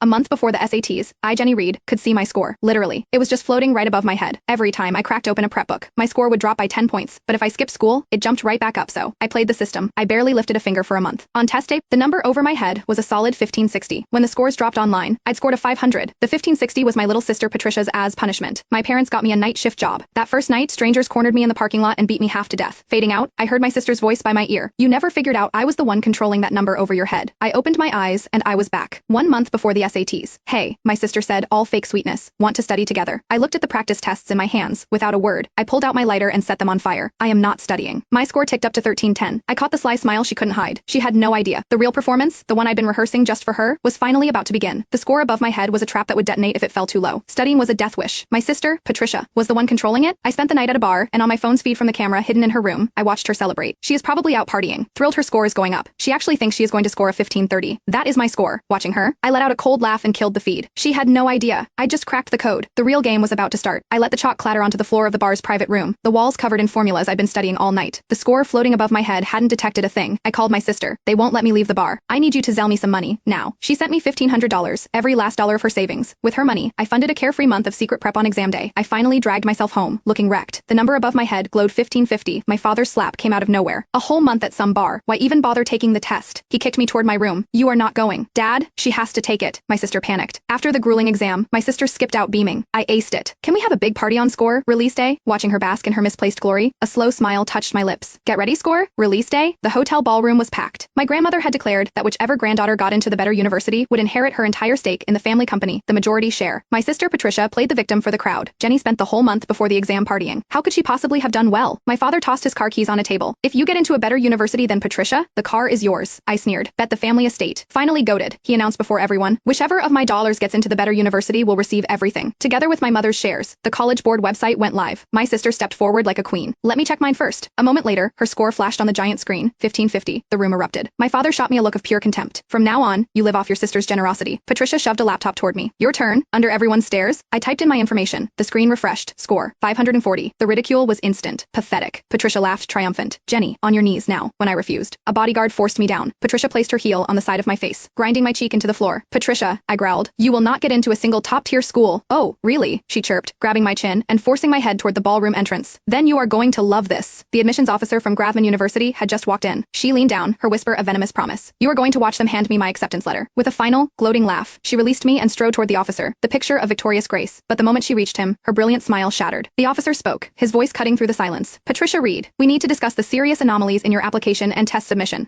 A month before the SATs, I, Jenny Reed, could see my score. Literally. It was just floating right above my head. Every time I cracked open a prep book, my score would drop by 10 points, but if I skipped school, it jumped right back up. So I played the system. I barely lifted a finger for a month. On test day, the number over my head was a solid 1560. When the scores dropped online, I'd scored a 500. The 1560 was my little sister Patricia's as punishment. My parents got me a night shift job. That first night, strangers cornered me in the parking lot and beat me half to death. Fading out, I heard my sister's voice by my ear. You never figured out I was the one controlling that number over your head. I opened my eyes and I was back. 1 month before the SATs. Hey, my sister said, all fake sweetness. Want to study together? I looked at the practice tests in my hands. Without a word, I pulled out my lighter and set them on fire. I am not studying. My score ticked up to 1310. I caught the sly smile she couldn't hide. She had no idea. The real performance, the one I'd been rehearsing just for her, was finally about to begin. The score above my head was a trap that would detonate if it fell too low. Studying was a death wish. My sister, Patricia, was the one controlling it. I spent the night at a bar, and on my phone's feed from the camera hidden in her room, I watched her celebrate. She is probably out partying. Thrilled her score is going up. She actually thinks she is going to score a 1530. That is my score. Watching her, I let out a cold laugh and killed the feed. She had no idea. I just cracked the code. The real game was about to start. I let the chalk clatter onto the floor of the bar's private room, the walls covered in formulas I'd been studying all night. The score floating above my head hadn't detected a thing. I called my sister. They won't let me leave the bar. I need you to Zelle me some money, now. She sent me $1,500, every last dollar of her savings. With her money, I funded a carefree month of secret prep on exam day. I finally dragged myself home, looking wrecked. The number above my head glowed 1550. My father's slap came out of nowhere. A whole month at some bar. Why even bother taking the test? He kicked me toward my room. You are not going. Dad, she has to take it. My sister panicked. After the grueling exam, my sister skipped out beaming. I aced it. Can we have a big party on score? Release day? Watching her bask in her misplaced glory, a slow smile touched my lips. Get ready, score? Release day? The hotel ballroom was packed. My grandmother had declared that whichever granddaughter got into the better university would inherit her entire stake in the family company, the majority share. My sister Patricia played the victim for the crowd. Jenny spent the whole month before the exam partying. How could she possibly have done well? My father tossed his car keys on a table. If you get into a better university than Patricia, the car is yours. I sneered. Bet the family estate. Finally goated, he announced before everyone. Whichever of my dollars gets into the better university will receive everything, together with my mother's shares. The college board website went live. My sister stepped forward like a queen. Let me check mine first. A moment later, her score flashed on the giant screen. 1550. The room erupted. My father shot me a look of pure contempt. From now on, you live off your sister's generosity. Patricia shoved a laptop toward me. Your turn. Under everyone's stares, I typed in my information. The screen refreshed. Score. 540. The ridicule was instant. Pathetic. Patricia laughed triumphant. Jenny, on your knees now. When I refused, a bodyguard forced me down. Patricia placed her heel on the side of my face, grinding my cheek into the floor. Patricia, I growled. You will not get into a single top-tier school. Oh, really? She chirped, grabbing my chin and forcing my head toward the ballroom entrance. Then you are going to love this. The admissions officer from Gravman University had just walked in. She leaned down, her whisper a venomous promise. You are going to watch them hand me my acceptance letter. With a final, gloating laugh, she released me and strode toward the officer, the picture of victorious grace. But the moment she reached him, her brilliant smile shattered. The officer spoke, his voice cutting through the silence. Patricia Reed, we need to discuss the serious anomalies in your application and test submission.